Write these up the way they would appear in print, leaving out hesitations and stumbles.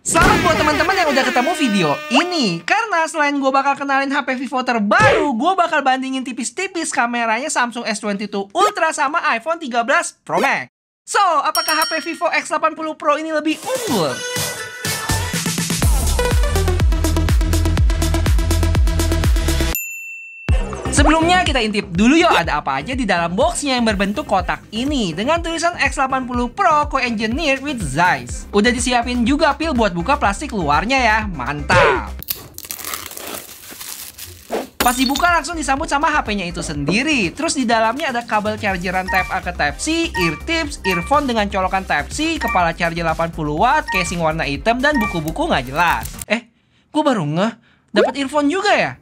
Selamat buat teman-teman yang udah ketemu video ini. Karena selain gue bakal kenalin HP Vivo terbaru, gue bakal bandingin tipis-tipis kameranya Samsung S22 Ultra sama iPhone 13 Pro Max. So, apakah HP Vivo X80 Pro ini lebih unggul? Sebelumnya kita intip dulu yuk ada apa aja di dalam boxnya yang berbentuk kotak ini dengan tulisan X80 Pro Co-Engineered with Zeiss. Udah disiapin juga pil buat buka plastik luarnya ya, mantap. Pas dibuka langsung disambut sama HP-nya itu sendiri. Terus di dalamnya ada kabel chargeran Type A ke Type C, ear tips, earphone dengan colokan Type C, kepala charger 80 watt, casing warna hitam, dan buku-buku nggak jelas. Gue baru ngeh, dapat earphone juga ya?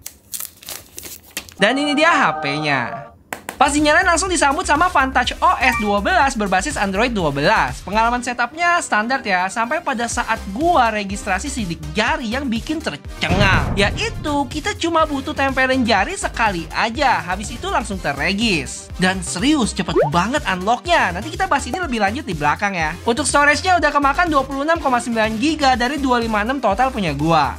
Dan ini dia HP-nya. Pas dinyalain langsung disambut sama Vantage OS 12 berbasis Android 12. Pengalaman setupnya standar ya, sampai pada saat gua registrasi sidik jari yang bikin tercengang. Yaitu kita cuma butuh tempelin jari sekali aja, habis itu langsung terregis. Dan serius cepet banget unlocknya. Nanti kita bahas ini lebih lanjut di belakang ya. Untuk storage-nya udah kemakan 26,9 GB dari 256 total punya gua.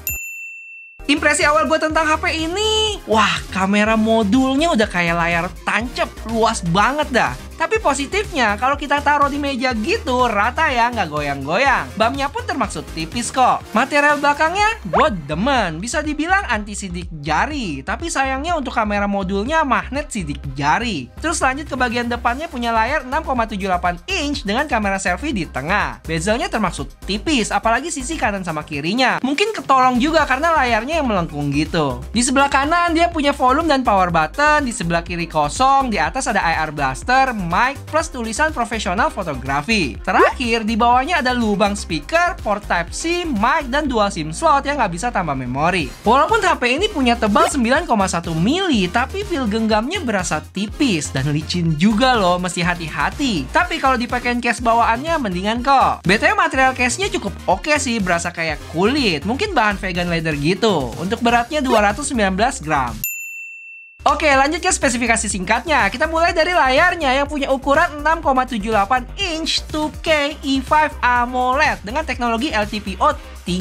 Impresi awal gue tentang HP ini, wah kamera modulnya udah kayak layar tancap, luas banget dah. Tapi positifnya, kalau kita taruh di meja gitu, rata ya, nggak goyang-goyang. Bumnya pun termaksud tipis kok. Material belakangnya, gue demen. Bisa dibilang anti sidik jari. Tapi sayangnya untuk kamera modulnya magnet sidik jari. Terus lanjut ke bagian depannya punya layar 6,78 inch dengan kamera selfie di tengah. Bezelnya termaksud tipis, apalagi sisi kanan sama kirinya. Mungkin ketolong juga karena layarnya yang melengkung gitu. Di sebelah kanan dia punya volume dan power button. Di sebelah kiri kosong, di atas ada IR blaster, mic plus tulisan profesional fotografi. Terakhir di bawahnya ada lubang speaker, port Type C, mic dan dual SIM slot yang nggak bisa tambah memori. Walaupun HP ini punya tebal 9,1 mili, tapi feel genggamnya berasa tipis dan licin juga loh, mesti hati-hati. Tapi kalau dipakein case bawaannya mendingan kok. BTW material case-nya cukup oke sih, berasa kayak kulit, mungkin bahan vegan leather gitu. Untuk beratnya 219 gram. Oke, lanjut ke spesifikasi singkatnya. Kita mulai dari layarnya yang punya ukuran 6,78 inch 2K E5 AMOLED dengan teknologi LTPO3.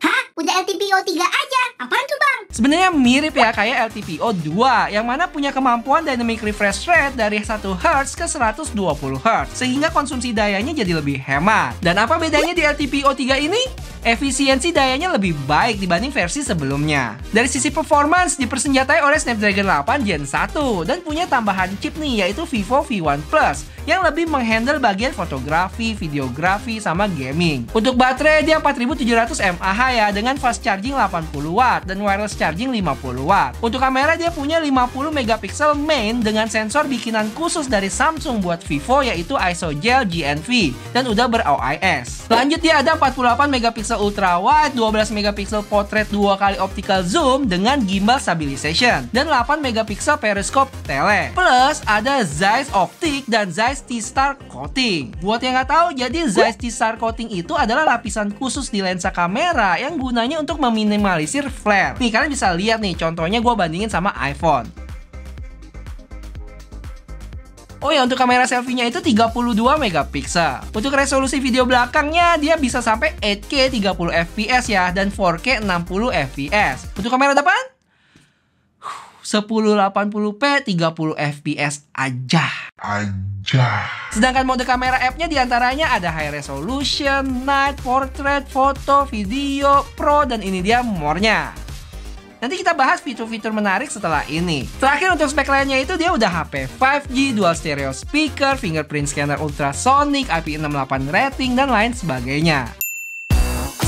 Hah? Udah LTPO3 aja? Apaan tuh bang? Sebenarnya mirip ya kayak LTPO2 yang mana punya kemampuan dynamic refresh rate dari 1 Hz ke 120 Hz sehingga konsumsi dayanya jadi lebih hemat. Dan apa bedanya di LTPO3 ini? Efisiensi dayanya lebih baik dibanding versi sebelumnya. Dari sisi performance dipersenjatai oleh Snapdragon 8 Gen 1 dan punya tambahan chip nih yaitu Vivo V1 Plus yang lebih menghandle bagian fotografi, videografi, sama gaming. Untuk baterai dia 4700 mAh ya dengan fast charging 80 watt dan wireless charging 50 watt. Untuk kamera dia punya 50 megapiksel main dengan sensor bikinan khusus dari Samsung buat Vivo yaitu ISOGEL GNV dan udah ber-OIS. Lanjut dia ada 48 megapiksel ultra wide, 12 megapiksel portrait 2 kali optical zoom dengan gimbal stabilization dan 8 megapiksel periscope tele. Plus ada Zeiss Optic dan Zeiss T-Star Coating. Buat yang nggak tahu, jadi Zeiss T-Star Coating itu adalah lapisan khusus di lensa kamera yang gunanya untuk meminimalisir flare. Nih kalian bisa lihat nih, contohnya gue bandingin sama iPhone. Oh ya, untuk kamera selfie-nya itu 32 megapiksel. Untuk resolusi video belakangnya dia bisa sampai 8K 30 fps ya dan 4K 60 fps. Untuk kamera depan 1080p 30 fps aja. Sedangkan mode kamera app-nya diantaranya ada high resolution, night, portrait, foto, video, pro, dan ini dia more-nya. Nanti kita bahas fitur-fitur menarik setelah ini. Terakhir untuk spek lainnya itu dia udah HP 5G, dual stereo speaker, fingerprint scanner ultrasonic, IP68 rating, dan lain sebagainya.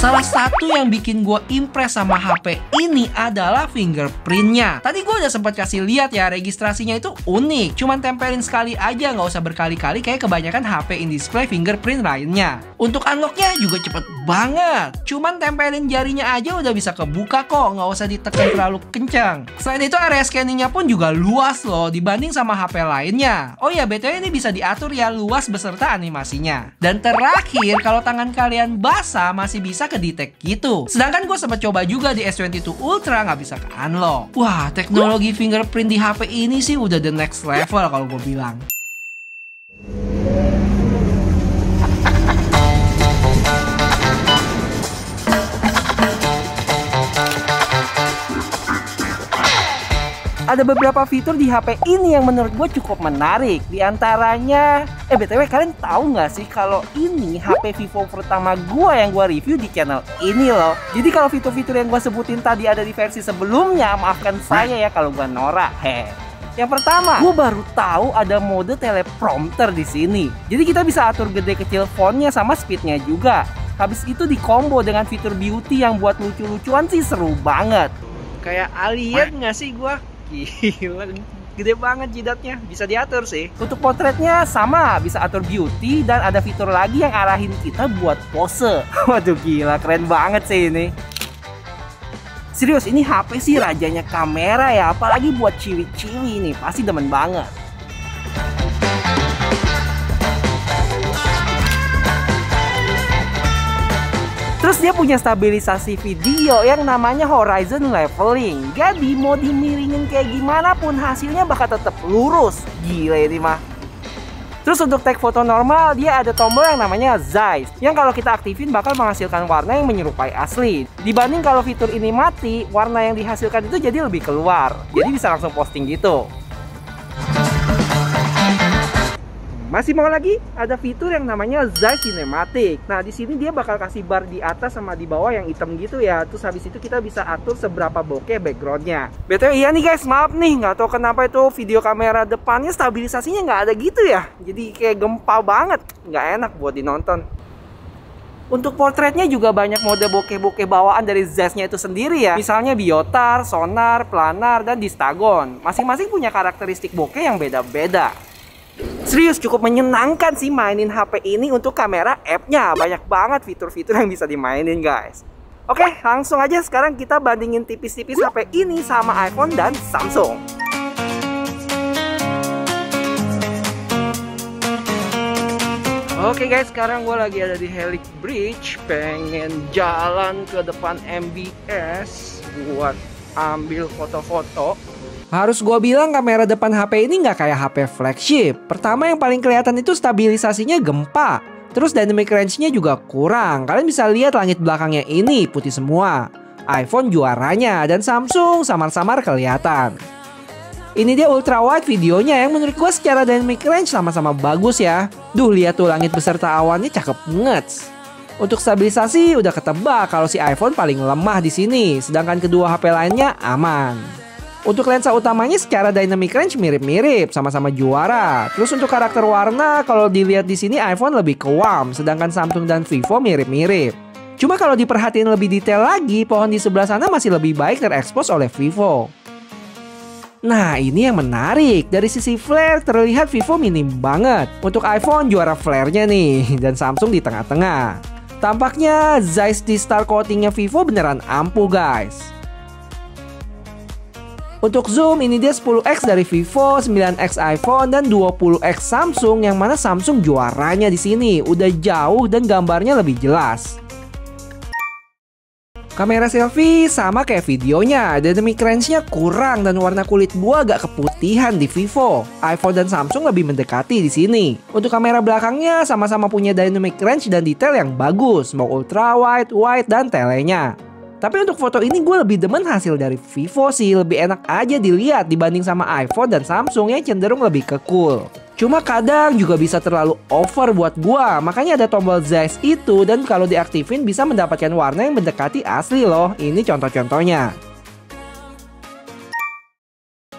Salah satu yang bikin gue impress sama HP ini adalah fingerprintnya. Tadi gue udah sempat kasih lihat ya, registrasinya itu unik. Cuman tempelin sekali aja, nggak usah berkali-kali kayak kebanyakan HP in-display fingerprint lainnya. Untuk unlocknya juga cepet banget. Cuman tempelin jarinya aja udah bisa kebuka kok, nggak usah ditekan terlalu kencang. Selain itu area scanningnya pun juga luas loh dibanding sama HP lainnya. Oh ya, BTW ini bisa diatur ya luas beserta animasinya. Dan terakhir, kalau tangan kalian basah masih bisa ke-detect gitu. Sedangkan gue sempat coba juga di S22 Ultra nggak bisa ke-unlock. Wah, teknologi fingerprint di HP ini sih udah the next level kalau gue bilang. Ada beberapa fitur di HP ini yang menurut gue cukup menarik. Di antaranya, BTW kalian tahu nggak sih kalau ini HP Vivo pertama gue yang gue review di channel ini loh. Jadi kalau fitur-fitur yang gue sebutin tadi ada di versi sebelumnya, maafkan saya ya kalau gue norak. Yang pertama, gue baru tahu ada mode teleprompter di sini. Jadi kita bisa atur gede kecil fontnya sama speednya juga. Habis itu dikombo dengan fitur beauty yang buat lucu-lucuan sih seru banget. Kayak alien nggak sih gue? Gila, gede banget jidatnya, bisa diatur sih. Untuk potretnya sama, bisa atur beauty dan ada fitur lagi yang arahin kita buat pose. Waduh gila, keren banget sih ini. Serius, ini HP sih rajanya kamera ya, apalagi buat ciwi-ciwi nih, pasti demen banget. Terus dia punya stabilisasi video yang namanya Horizon Leveling. Jadi mau dimiringin kayak gimana pun hasilnya bakal tetap lurus. Gila ini mah. Terus untuk take foto normal dia ada tombol yang namanya Zeiss, yang kalau kita aktifin bakal menghasilkan warna yang menyerupai asli. Dibanding kalau fitur ini mati, warna yang dihasilkan itu jadi lebih keluar. Jadi bisa langsung posting gitu. Masih mau lagi? Ada fitur yang namanya Zeiss Cinematic. Nah, di sini dia bakal kasih bar di atas sama di bawah yang hitam gitu ya. Terus habis itu kita bisa atur seberapa bokeh backgroundnya. BTW iya nih guys, maaf nih, nggak tahu kenapa itu video kamera depannya stabilisasinya nggak ada gitu ya. Jadi kayak gempa banget, nggak enak buat dinonton. Untuk portretnya juga banyak mode bokeh-bokeh bawaan dari Zeiss-nya itu sendiri ya. Misalnya biotar, sonar, planar, dan distagon. Masing-masing punya karakteristik bokeh yang beda-beda. Serius cukup menyenangkan sih mainin HP ini. Untuk kamera app-nya banyak banget fitur-fitur yang bisa dimainin guys. Oke, langsung aja sekarang kita bandingin tipis-tipis HP ini sama iPhone dan Samsung. Oke guys, sekarang gue lagi ada di Helix Bridge, pengen jalan ke depan MBS buat ambil foto-foto. Harus gue bilang kamera depan HP ini nggak kayak HP flagship. Pertama yang paling kelihatan itu stabilisasinya gempa. Terus dynamic range-nya juga kurang. Kalian bisa lihat langit belakangnya ini putih semua. iPhone juaranya dan Samsung samar-samar kelihatan. Ini dia ultra wide videonya yang menurut gue secara dynamic range sama-sama bagus ya. Duh, lihat tuh langit beserta awannya cakep ngets. Untuk stabilisasi udah ketebak kalau si iPhone paling lemah di sini, sedangkan kedua HP lainnya aman. Untuk lensa utamanya secara dynamic range mirip-mirip, sama-sama juara. Terus untuk karakter warna kalau dilihat di sini iPhone lebih ke warm, sedangkan Samsung dan Vivo mirip-mirip. Cuma kalau diperhatiin lebih detail lagi, pohon di sebelah sana masih lebih baik terekspos oleh Vivo. Nah, ini yang menarik. Dari sisi flare terlihat Vivo minim banget. Untuk iPhone juara flare-nya nih, dan Samsung di tengah-tengah. Tampaknya Zeiss di star coating-nya Vivo beneran ampuh guys. Untuk zoom, ini dia 10x dari Vivo, 9x iPhone, dan 20x Samsung, yang mana Samsung juaranya di sini. Udah jauh dan gambarnya lebih jelas. Kamera selfie sama kayak videonya, dynamic range-nya kurang dan warna kulit gua agak keputihan di Vivo. iPhone dan Samsung lebih mendekati di sini. Untuk kamera belakangnya sama-sama punya dynamic range dan detail yang bagus, mau ultra wide, wide, dan telenya. Tapi untuk foto ini gue lebih demen hasil dari Vivo sih, lebih enak aja dilihat dibanding sama iPhone dan Samsung yang cenderung lebih ke cool. Cuma kadang juga bisa terlalu over buat gue, makanya ada tombol Zeiss itu dan kalau diaktifin bisa mendapatkan warna yang mendekati asli loh. Ini contoh-contohnya.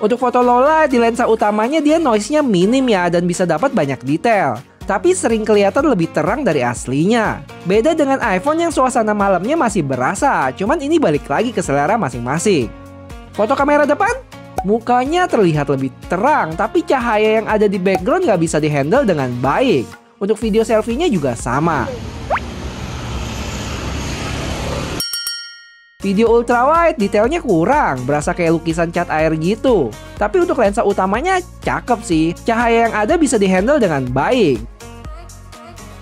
Untuk foto low light di lensa utamanya dia noise-nya minim ya dan bisa dapat banyak detail. Tapi sering kelihatan lebih terang dari aslinya. Beda dengan iPhone yang suasana malamnya masih berasa, cuman ini balik lagi ke selera masing-masing. Foto kamera depan, mukanya terlihat lebih terang, tapi cahaya yang ada di background nggak bisa dihandle dengan baik. Untuk video selfie-nya juga sama. Video ultrawide detailnya kurang, berasa kayak lukisan cat air gitu. Tapi untuk lensa utamanya cakep sih, cahaya yang ada bisa dihandle dengan baik.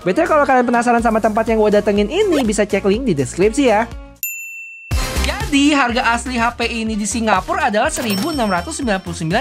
Betul, kalau kalian penasaran sama tempat yang gue datengin ini, bisa cek link di deskripsi ya. Jadi harga asli HP ini di Singapura adalah 1.699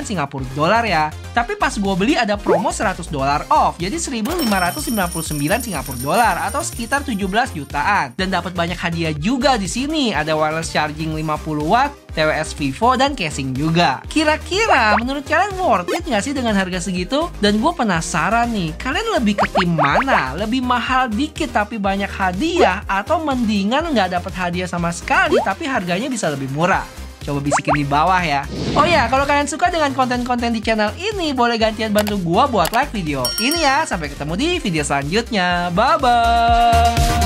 Singapura dolar ya. Tapi pas gue beli ada promo $100 off, jadi 1.599 Singapura dolar atau sekitar 17 jutaan. Dan dapat banyak hadiah juga di sini. Ada wireless charging 50 watt, TWS Vivo, dan casing juga. Kira-kira menurut kalian worth it nggak sih dengan harga segitu? Dan gue penasaran nih, kalian lebih ke tim mana? Lebih mahal dikit tapi banyak hadiah, atau mendingan nggak dapat hadiah sama sekali tapi harganya bisa lebih murah? Coba bisikin di bawah ya. Oh ya, kalau kalian suka dengan konten-konten di channel ini, boleh gantian bantu gua buat like video ini ya. Sampai ketemu di video selanjutnya. Bye-bye.